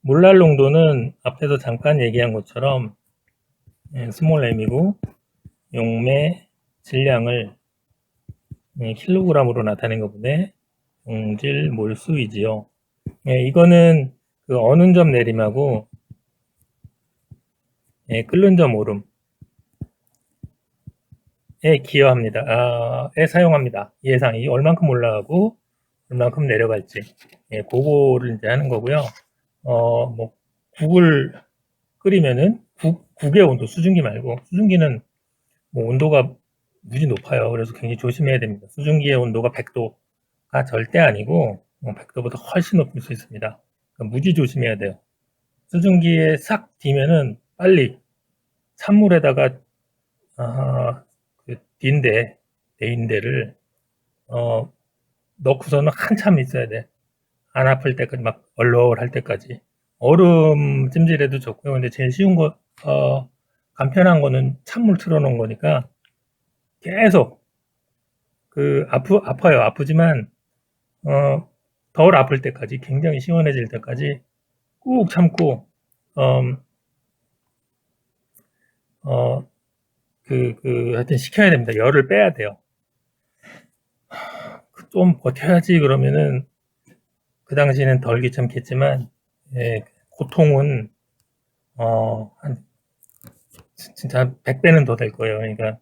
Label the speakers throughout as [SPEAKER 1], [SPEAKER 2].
[SPEAKER 1] 몰랄 농도는 앞에서 잠깐 얘기한 것처럼 스몰 m이고 용매 질량을 킬로그램으로 나타낸 것보다 용질 몰수이지요. 이거는 그 어는 점 내림하고 끓는 점 오름에 기여합니다. 사용합니다. 예상이 얼만큼 올라가고 얼만큼 내려갈지 그거를 이제 하는 거고요. 뭐 국을 끓이면은 국의 온도, 수증기 말고, 수증기는 뭐 온도가 무지 높아요. 그래서 굉장히 조심해야 됩니다. 수증기의 온도가 100도가 절대 아니고 100도보다 훨씬 높을 수 있습니다. 그러니까 무지 조심해야 돼요. 수증기에 싹 디면은 빨리 찬물에다가 그 대인대를 넣고서는 한참 있어야 돼. 안 아플 때까지, 막 얼얼할 때까지. 얼음 찜질해도 좋고요. 근데 제일 쉬운 거, 간편한 거는 찬물 틀어놓은 거니까 계속 아파요. 아프지만 덜 아플 때까지, 굉장히 시원해질 때까지 꾹 참고 하여튼 식혀야 됩니다. 열을 빼야 돼요. 좀 버텨야지 그러면은 그 당시에는 덜 귀찮겠지만 고통은 한 진짜 100배는 더 될 거예요. 그러니까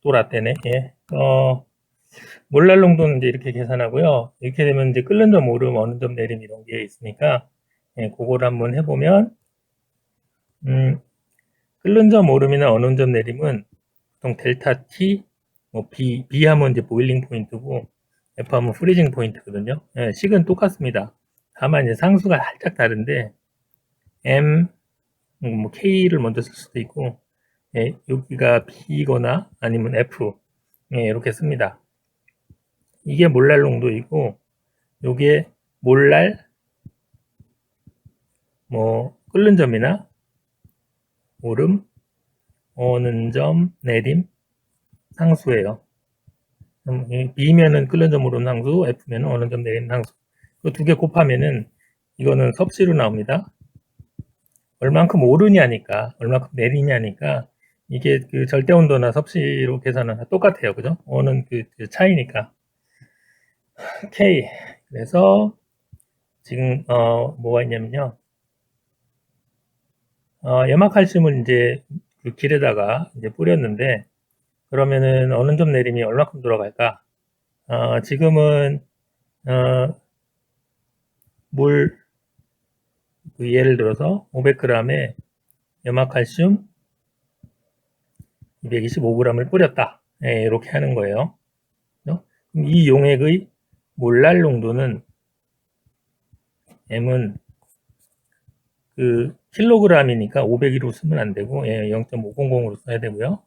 [SPEAKER 1] 또 라떼네. 몰랄 농도는 이제 이렇게 계산하고요. 이렇게 되면 이제 끓는 점 오름, 어느 점 내림 이런 게 있으니까 그거를 한번 해보면 끓는 점 오름이나 어느 점 내림은 보통 델타 T, 뭐 B 하면 이제 보일링 포인트고 F 하면 프리징 포인트거든요. 식은 똑같습니다. 다만 이제 상수가 살짝 다른데 M, 뭐 K를 먼저 쓸 수도 있고 여기가 B거나 아니면 F 이렇게 씁니다. 이게 몰랄 농도이고 요게 몰랄 뭐 끓는 점이나 오름, 어는 점, 내림 상수예요. B면은 끓는 점 오름 상수, F면은 어는 점 내림 상수. 그 두 개 곱하면은 이거는 섭씨로 나옵니다. 얼만큼 오르냐니까, 얼만큼 내리냐니까 이게 그 절대 온도나 섭씨로 계산은 똑같아요. 그죠? 어는 그 차이니까. K. 그래서 지금 뭐가 있냐면요. 염화칼슘을 이제 그 길에다가 이제 뿌렸는데 그러면은 어느 점 내림이 얼마큼 들어갈까? 지금은 물 예를 들어서 500g에 염화칼슘 225g을 뿌렸다. 이렇게 하는 거예요. 그럼 이 용액의 몰랄 농도는 M은 그 킬로그램이니까 500으로 쓰면 안 되고 0.500으로 써야 되고요.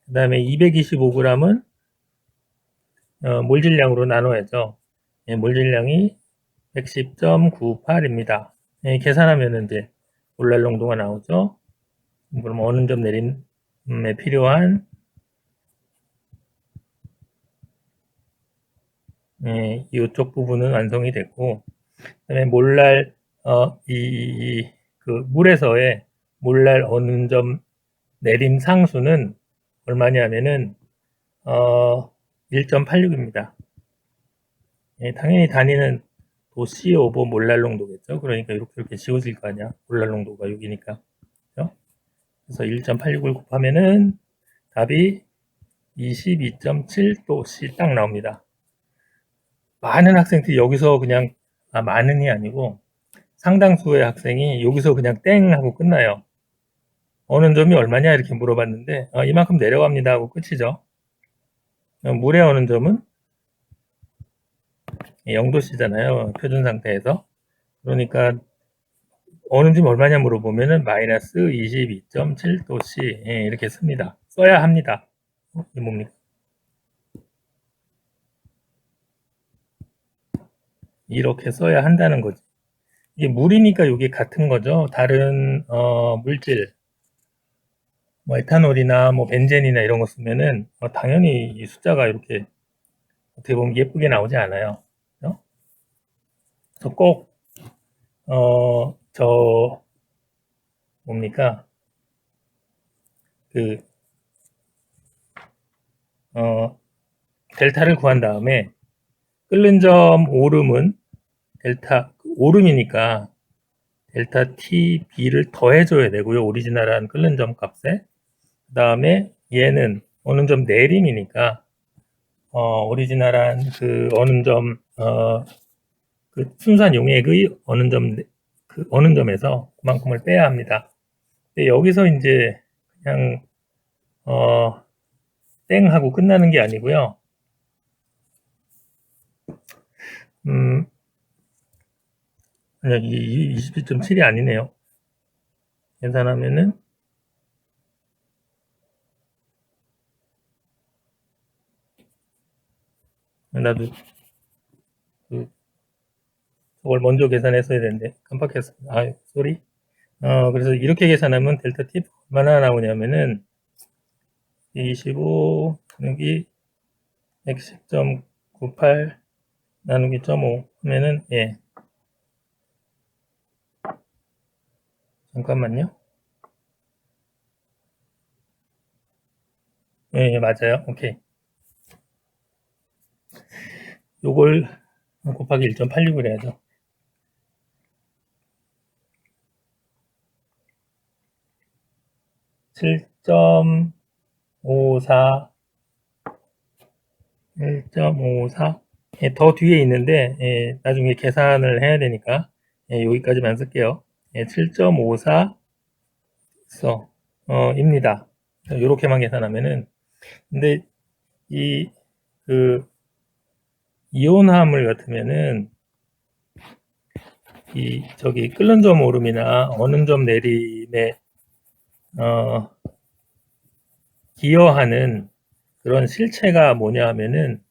[SPEAKER 1] 그 다음에 225g은 몰질량으로 나눠야죠. 몰질량이 110.98입니다. 계산하면 이제 몰랄 농도가 나오죠. 그럼 어느 점 내림에 필요한 이쪽 부분은 완성이 됐고, 그다음에 몰랄 그 물에서의 몰랄 어느 점 내림 상수는 얼마냐면은 1.86입니다. 당연히 단위는 도씨 오버 몰랄 농도겠죠. 그러니까 이렇게 지워질 거 아니야. 몰랄 농도가 6이니까. 그렇죠? 그래서 1.86을 곱하면은 답이 22.7도씨 딱 나옵니다. 많은 학생들이 여기서 그냥 많은이 아니고 상당수의 학생이 여기서 그냥 땡 하고 끝나요. 어느 점이 얼마냐 이렇게 물어봤는데 이만큼 내려갑니다 하고 끝이죠. 물의 어느 점은 0도씨잖아요. 표준 상태에서. 그러니까 어느 점 얼마냐 물어보면은 마이너스 22.7도씨 이렇게 씁니다. 써야 합니다. 이게 뭡니까? 이렇게 써야 한다는 거지. 이게 물이니까 이게 같은 거죠. 다른 물질, 뭐 에탄올이나 뭐 벤젠이나 이런 거 쓰면은 당연히 이 숫자가 이렇게 어떻게 보면 예쁘게 나오지 않아요. 그래서 꼭 저 뭡니까? 그 델타를 구한 다음에 끓는 점 오름은 델타 오름이니까 델타 TB를 더해줘야 되고요. 오리지널한 끓는 점 값에. 그 다음에 얘는 어느 점 내림이니까 오리지널한 그 어느 점 그 순수한 용액의 어느 점에서 그만큼을 빼야 합니다. 근데 여기서 이제 그냥 땡 하고 끝나는 게 아니고요. 여기 22.7이 아니네요. 계산하면은 나도 그걸 먼저 계산했어야 되는데 깜빡했습니다. 아, 쏘리. 그래서 이렇게 계산하면 델타 T 얼마나 나오냐면은 25 나누기 110.98 나누기 0.5 하면은 예. 잠깐만요. 예, 맞아요. 오케이. 요걸 곱하기 1.86을 해야죠. 7.54 1.54 예, 더 뒤에 있는데 예, 나중에 계산을 해야 되니까 예, 여기까지만 쓸게요. 예, 7.54 입니다. 이렇게만 계산하면은 근데 이 그 이온화합물 같으면은 이 저기 끓는 점 오름이나 어는 점 내림에 기여하는 그런 실체가 뭐냐 하면은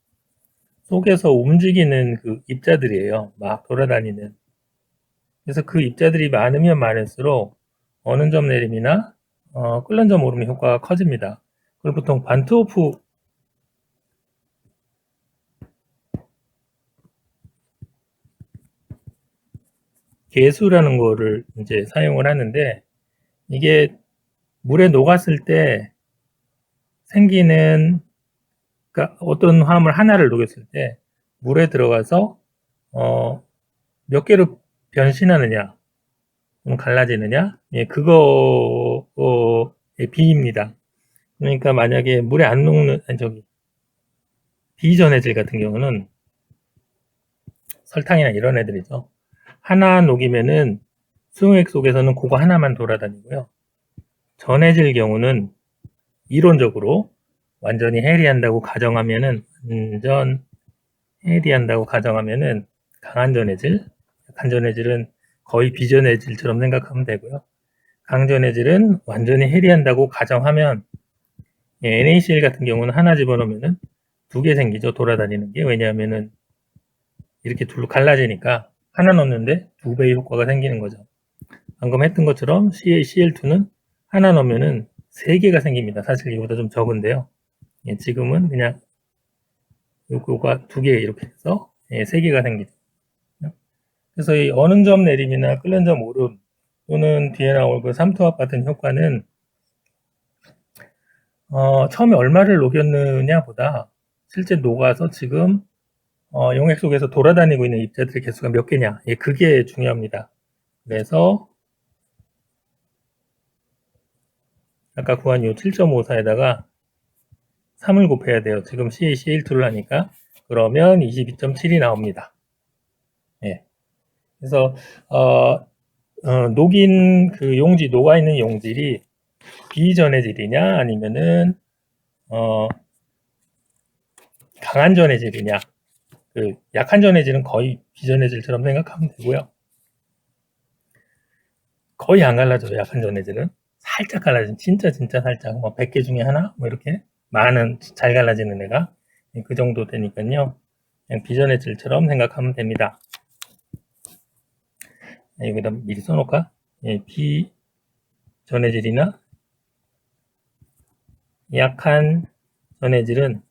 [SPEAKER 1] 속에서 움직이는 그 입자들이에요. 막 돌아다니는. 그래서 그 입자들이 많으면 많을수록 어는 점 내림이나 끓는 점 오름 효과가 커집니다. 그걸 보통 반트호프 계수라는 거를 이제 사용을 하는데 이게 물에 녹았을 때 생기는 그러니까 어떤 화합물 하나를 녹였을 때 물에 들어가서 몇 개로 변신하느냐 갈라지느냐 예, 그거의 비입니다. 그러니까 만약에 물에 안 녹는 아니 저기 비전해질 같은 경우는 설탕이나 이런 애들이죠. 하나 녹이면은 수용액 속에서는 그거 하나만 돌아다니고요. 전해질 경우는 이론적으로 완전히 해리한다고 가정하면은 완전 해리한다고 가정하면은 강한 전해질, 약한 전해질은 거의 비전해질처럼 생각하면 되고요. 강전해질은 완전히 해리한다고 가정하면 NaCl 같은 경우는 하나 집어넣으면은 두 개 생기죠. 돌아다니는 게. 왜냐하면은 이렇게 둘로 갈라지니까 하나 넣는데 두 배의 효과가 생기는 거죠. 방금 했던 것처럼 CaCl2는 하나 넣으면은 세 개가 생깁니다. 사실 이거보다 좀 적은데요. 예, 지금은 그냥 요거가 두 개 이렇게 해서 예, 세 개가 생기죠. 그래서 이 어는 점 내림이나 끓는 점 오름 또는 뒤에 나올 그 삼투압 같은 효과는 처음에 얼마를 녹였느냐 보다 실제 녹아서 지금 용액 속에서 돌아다니고 있는 입자들의 개수가 몇 개냐 예, 그게 중요합니다. 그래서 아까 구한 요 7.54에다가 3을 곱해야 돼요. 지금 CaCl2를 하니까 그러면 22.7이 나옵니다. 예. 그래서 녹인 그 용지 녹아 있는 용질이 비전해질이냐 아니면은 강한 전해질이냐 그 약한 전해질은 거의 비전해질처럼 생각하면 되고요. 거의 안 갈라져요. 약한 전해질은 살짝 갈라진 진짜 살짝 뭐 100개 중에 하나 뭐 이렇게 많은 잘 갈라지는 애가 그 정도 되니까요. 그냥 비전해질처럼 생각하면 됩니다. 여기다 미리 써놓을까? 예, 비전해질이나 약한 전해질은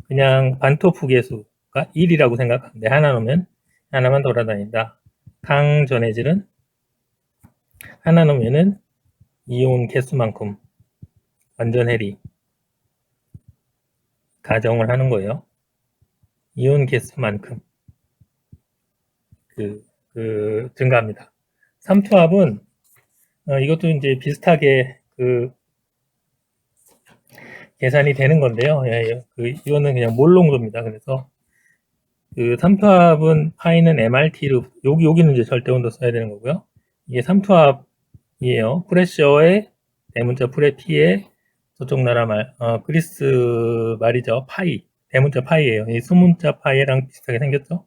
[SPEAKER 1] 그냥 반토프 계수가 1이라고 생각하는데 하나 넣으면 하나만 돌아다닌다. 강전해질은 하나 넣으면은 이온 개수만큼 완전 해리 가정을 하는 거예요. 이온 개수만큼 증가합니다. 삼투압은 이것도 이제 비슷하게 계산이 되는 건데요. 이거는 그냥 몰농도입니다. 그래서 삼투압은 파이는 MRT로 여기는 이제 절대 온도 써야 되는 거고요. 이게 삼투압이에요. 프레셔의 대문자 프레피의 저쪽 나라 그리스 말이죠. 파이 대문자 파이예요. 이 소문자 파이랑 비슷하게 생겼죠.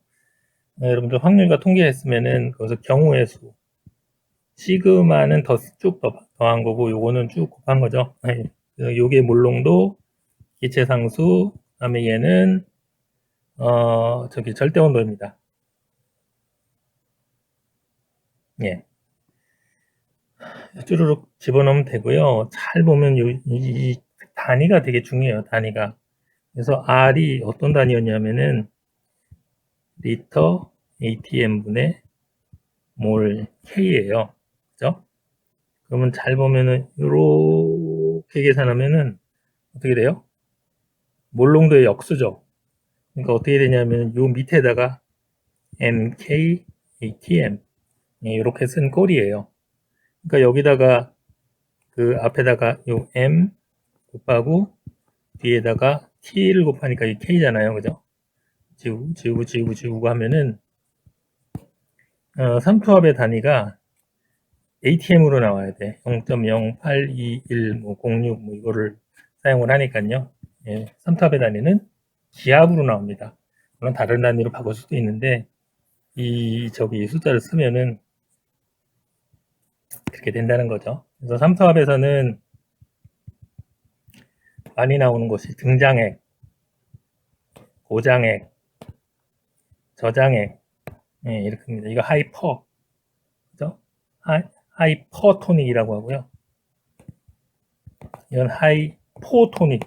[SPEAKER 1] 여러분들 확률과 통계했으면은 거기서 경우의 수 시그마는 쭉 더한 거고 요거는 쭉 곱한 거죠. 요게 몰농도 기체 상수 그다음에 얘는 절대 온도입니다. 예. 쭈루룩 집어넣으면 되고요. 잘 보면 이 단위가 되게 중요해요. 단위가. 그래서 R이 어떤 단위였냐면은 리터 ATM분의 몰 K예요. 그죠? 그러면 잘 보면은 이렇게 계산하면은 어떻게 돼요? 몰농도의 역수죠. 그러니까 어떻게 되냐면 요 밑에다가 MK ATM 이렇게 쓴 꼴이에요. 그러니까 여기다가 앞에다가 요 M 곱하고 뒤에다가 T를 곱하니까 이 K잖아요. 그죠? 지우고 하면은 삼투압의 단위가 ATM으로 나와야 돼. 0.0821 06 이거를 사용을 하니까요. 예, 삼투압의 단위는 기압으로 나옵니다. 물론 다른 단위로 바꿀 수도 있는데 이 숫자를 쓰면은 그렇게 된다는 거죠. 그래서 삼투압에서는 많이 나오는 것이 등장액, 고장액, 저장액 이렇게입니다. 이거 하이퍼, 그죠? 하이퍼토닉이라고 하고요. 이건 하이포토닉,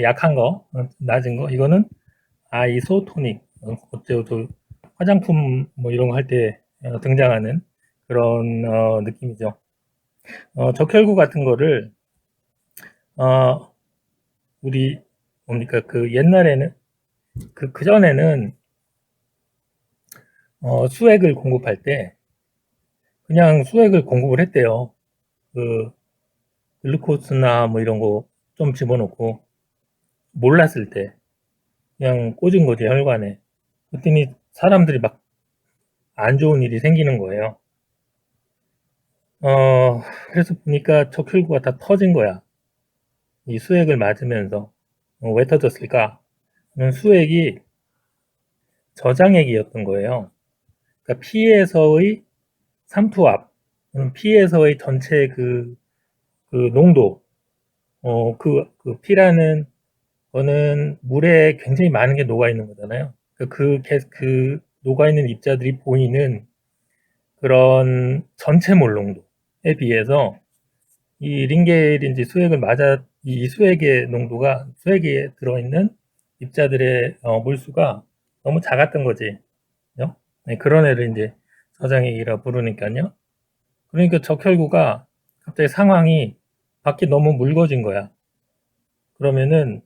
[SPEAKER 1] 약한 거, 낮은 거. 이거는 아이소토닉, 어쩌고 화장품 뭐 이런 거 할 때 등장하는 그런 느낌이죠. 적혈구 같은 거를 우리 뭡니까 옛날에는 그 전에는 수액을 공급할 때 그냥 수액을 공급을 했대요. 글루코스나 뭐 이런 거 좀 집어넣고 몰랐을 때 그냥 꽂은 거지 혈관에. 그랬더니 사람들이 막 안 좋은 일이 생기는 거예요. 그래서 보니까 적혈구가 다 터진 거야. 이 수액을 맞으면서. 왜 터졌을까? 수액이 저장액이었던 거예요. 그러니까 피에서의 삼투압, 피에서의 전체 농도, 피라는 거는 물에 굉장히 많은 게 녹아 있는 거잖아요. 그 녹아 있는 입자들이 보이는 그런 전체 몰 농도에 비해서 이 링겔인지 수액을 이 수액의 농도가 수액에 들어있는 입자들의 몰수가 너무 작았던 거지. 그죠? 네, 그런 애를 이제 저장액이라 부르니까요. 그러니까 적혈구가 갑자기 상황이 밖에 너무 묽어진 거야. 그러면은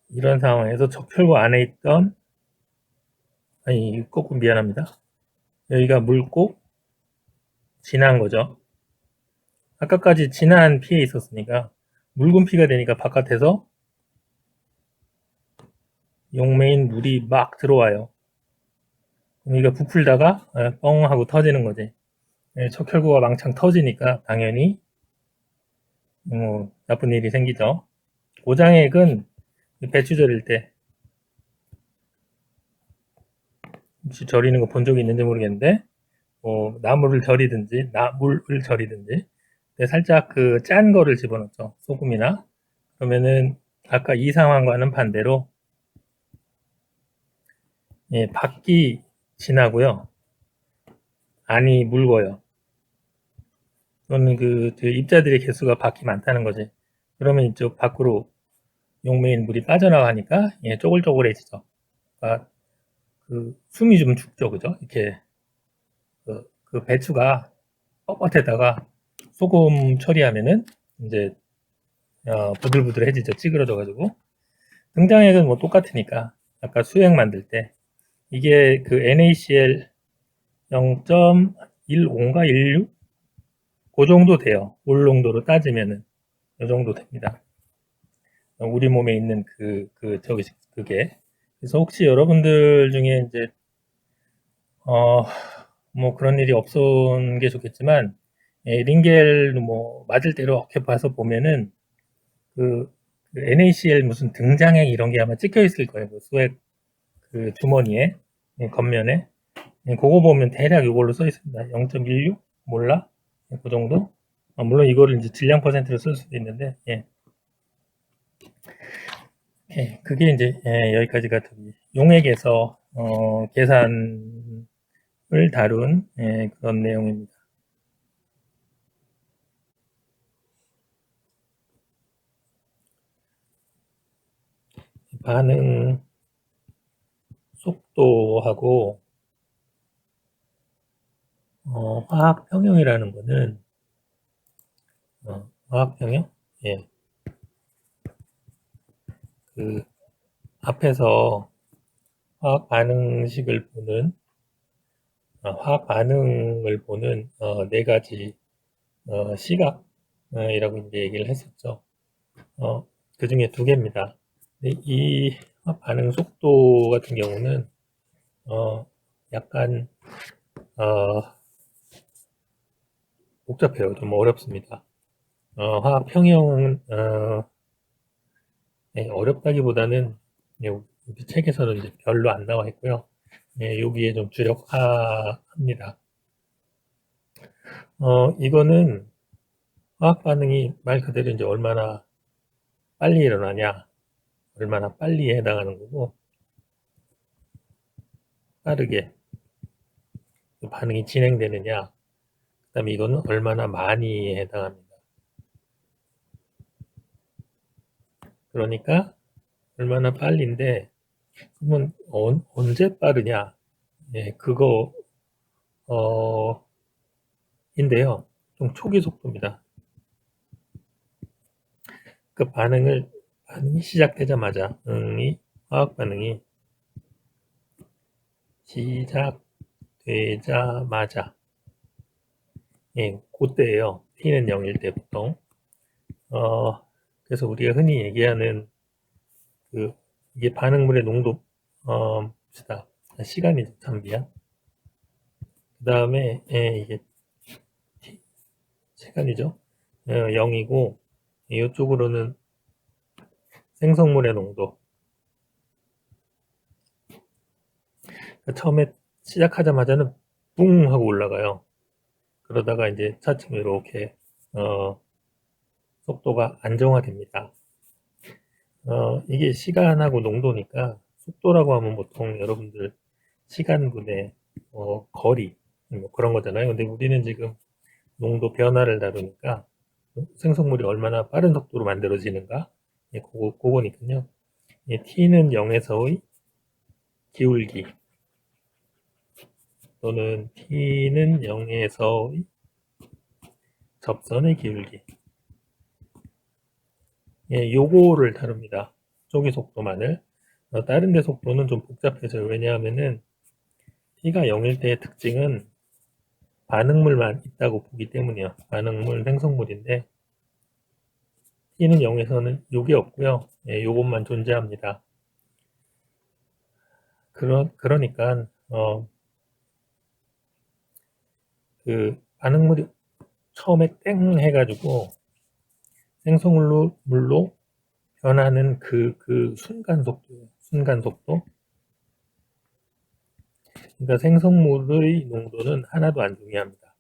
[SPEAKER 1] 이런 상황에서 적혈구 안에 있던 거꾸로 미안합니다. 여기가 묽고 진한 거죠. 아까까지 진한 피에 있었으니까 묽은 피가 되니까 바깥에서 용매인 물이 막 들어와요. 여기가 부풀다가 뻥 하고 터지는 거지. 척혈구가 왕창 터지니까 당연히 나쁜 일이 생기죠. 고장액은 배추 절일 때 혹시 절이는 거 본 적이 있는지 모르겠는데 나물을 절이든지 나물을 절이든지 살짝 짠 거를 집어넣죠. 소금이나. 그러면은 아까 이 상황과는 반대로 밖이 진하고요. 안이 묽어요. 그러면 입자들의 개수가 밖이 많다는 거지. 그러면 이쪽 밖으로 용매인 물이 빠져나가니까 쪼글쪼글해지죠. 그러니까 숨이 좀 죽죠, 그죠? 이렇게 그 배추가 뻣뻣해다가 소금 처리하면은 이제 부들부들해지죠. 찌그러져가지고. 등장액은 뭐 똑같으니까 아까 수액 만들 때 이게 그 NaCl 0.15인가 16? 그 정도 돼요. 올 농도로 따지면은 이 정도 됩니다. 우리 몸에 있는 그게. 그래서 혹시 여러분들 중에 이제 뭐 그런 일이 없은 게 좋겠지만, 링겔 뭐 맞을 대로 이렇게 봐서 보면은 그 NaCl 무슨 등장액 이런 게 아마 찍혀 있을 거예요. 그 수액 그 주머니에, 겉면에. 그거 보면 대략 이걸로 써 있습니다. 0.16? 몰라? 그 정도? 물론 이거를 이제 질량 퍼센트로 쓸 수도 있는데, 예. 예, 그게 이제, 여기까지가 용액에서, 계산을 다룬, 그런 내용입니다. 반응 속도하고, 화학 평형이라는 거는, 화학 평형? 예. 그, 앞에서 화학 반응식을 보는, 화학 반응을 보는, 네 가지, 시각이라고 이제 얘기를 했었죠. 그 중에 두 개입니다. 이 화학 반응 속도 같은 경우는, 약간, 어, 복잡해요. 좀 어렵습니다. 화학 평형은, 어렵다기보다는, 우리 책에서는 이제 별로 안 나와 있고요. 여기에 좀 주력합니다. 이거는 화학 반응이 말 그대로 이제 얼마나 빨리 일어나냐, 얼마나 빨리 해당하는 거고, 빠르게 반응이 진행되느냐, 그 다음에 이거는 얼마나 많이 해당합니다. 그러니까 얼마나 빨리인데, 그러면 언제 빠르냐? 그거 인데요. 좀 초기 속도입니다. 그 반응이 시작되자마자, 화학 반응이 시작되자마자, 그때예요. t는 0일 때 보통. 그래서 우리가 흔히 얘기하는 이게 반응물의 농도, 봅시다. 시간이 참 미안. 그 다음에, 이게 시간이죠. 0이고, 이쪽으로는 생성물의 농도. 처음에 시작하자마자는 뿡 하고 올라가요. 그러다가 이제 차츰 이렇게, 속도가 안정화됩니다. 이게 시간하고 농도니까 속도라고 하면 보통 여러분들 시간분의 거리 뭐 그런 거잖아요. 근데 우리는 지금 농도 변화를 다루니까 생성물이 얼마나 빠른 속도로 만들어지는가, 그거니까요. t는 0에서의 기울기 또는 t는 0에서의 접선의 기울기, 요거를 다룹니다. 초기 속도만을. 다른 데 속도는 좀 복잡해져요. 왜냐하면은 t가 0일 때의 특징은 반응물만 있다고 보기 때문이에요. 반응물 생성물인데 t는 0에서는 요게 없고요. 요것만 존재합니다. 그러니까 그 반응물이 처음에 땡 해가지고 생성물로 변하는 그 순간 속도예요. 순간 속도. 그러니까 생성물의 농도는 하나도 안 중요합니다.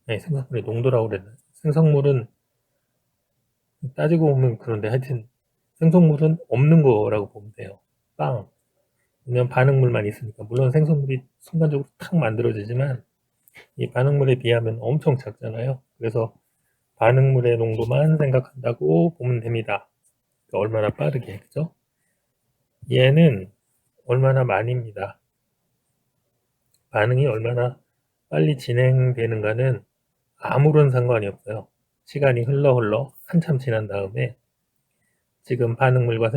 [SPEAKER 1] 생성물의 농도라고 그랬나? 생성물은 따지고 보면 그런데 하여튼 생성물은 없는 거라고 보면 돼요. 빵. 그냥 반응물만 있으니까. 물론 생성물이 순간적으로 탁 만들어지지만 이 반응물에 비하면 엄청 작잖아요. 그래서 반응물의 농도만 생각한다고 보면 됩니다. 그러니까 얼마나 빠르게, 그죠? 얘는 얼마나 많이입니다. 반응이 얼마나 빨리 진행되는가는 아무런 상관이 없어요. 시간이 흘러 한참 지난 다음에 지금 반응물과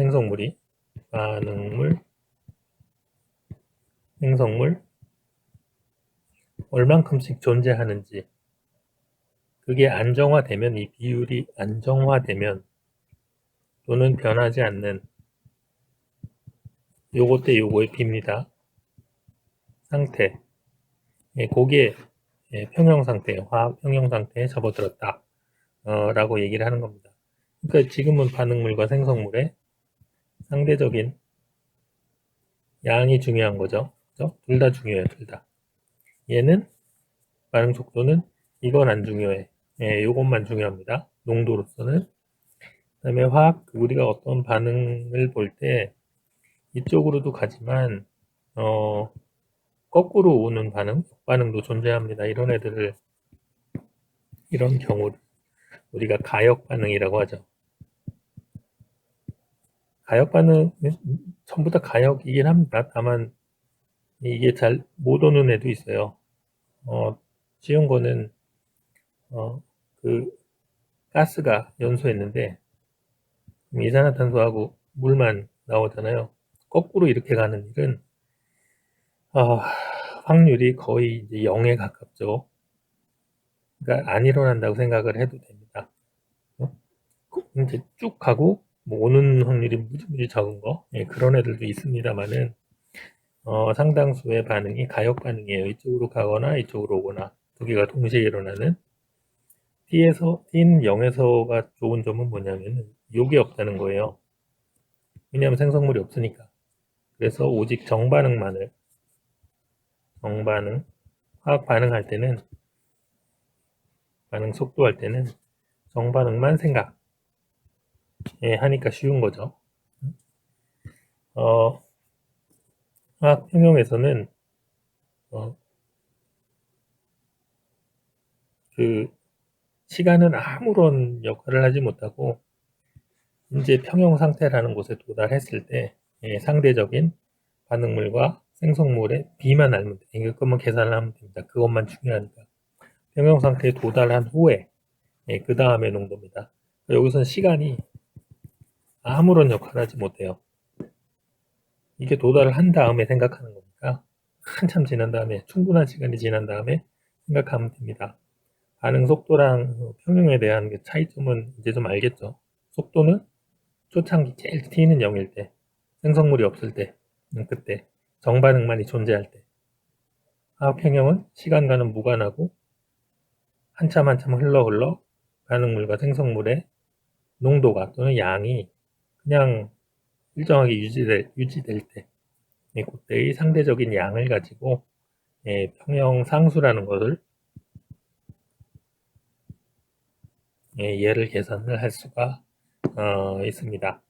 [SPEAKER 1] 반응물, 생성물 얼만큼씩 존재하는지, 그게 안정화되면, 이 비율이 안정화되면 또는 변하지 않는 요거 때 요거의 비입니다. 상태, 고게 평형 상태, 화학 평형 상태에 접어들었다 라고 얘기를 하는 겁니다. 그러니까 지금은 반응물과 생성물의 상대적인 양이 중요한 거죠. 둘 다 중요해요. 둘 다. 얘는 반응 속도는 이건 안 중요해. 요것만 중요합니다. 농도로서는. 그 다음에 우리가 어떤 반응을 볼 때 이쪽으로도 가지만 거꾸로 오는 반응도 존재합니다. 이런 경우를 우리가 가역 반응이라고 하죠. 가역 반응은 전부 다 가역이긴 합니다. 다만 이게 잘 못 오는 애도 있어요. 쉬운 거는 그 가스가 연소했는데 이산화탄소하고 물만 나오잖아요. 거꾸로 이렇게 가는 일은 확률이 거의 이제 0에 가깝죠. 그러니까 안 일어난다고 생각을 해도 됩니다. 이제 쭉 가고 뭐 오는 확률이 무지무지 적은 거, 그런 애들도 있습니다만은 상당수의 반응이 가역 반응이에요. 이쪽으로 가거나 이쪽으로 오거나 두 개가 동시에 일어나는. T는 0에서가 좋은 점은 뭐냐면은 요게 없다는 거예요. 왜냐하면 생성물이 없으니까. 그래서 오직 정반응, 화학 반응할 때는, 반응 속도할 때는 정반응만 하니까 쉬운 거죠. 화학 평형에서는 그 시간은 아무런 역할을 하지 못하고 이제 평형 상태라는 곳에 도달했을 때 상대적인 반응물과 생성물의 비만 알면 돼. 이것만 계산을 하면 됩니다. 그것만 중요하니까. 평형 상태에 도달한 후에 그 다음에 농도입니다. 여기서는 시간이 아무런 역할을 하지 못해요. 이게 도달을 한 다음에 생각하는 거니까 한참 지난 다음에, 충분한 시간이 지난 다음에 생각하면 됩니다. 반응 속도랑 평형에 대한 차이점은 이제 좀 알겠죠. 속도는 초창기 제일 T는 0일 때, 생성물이 없을 때, 그때 정반응만이 존재할 때. 화학 평형은 시간과는 무관하고 한참 흘러 반응물과 생성물의 농도가 또는 양이 그냥 일정하게 유지될 때, 그때의 상대적인 양을 가지고 평형 상수라는 것을 얘를 계산을 할 수가 있습니다.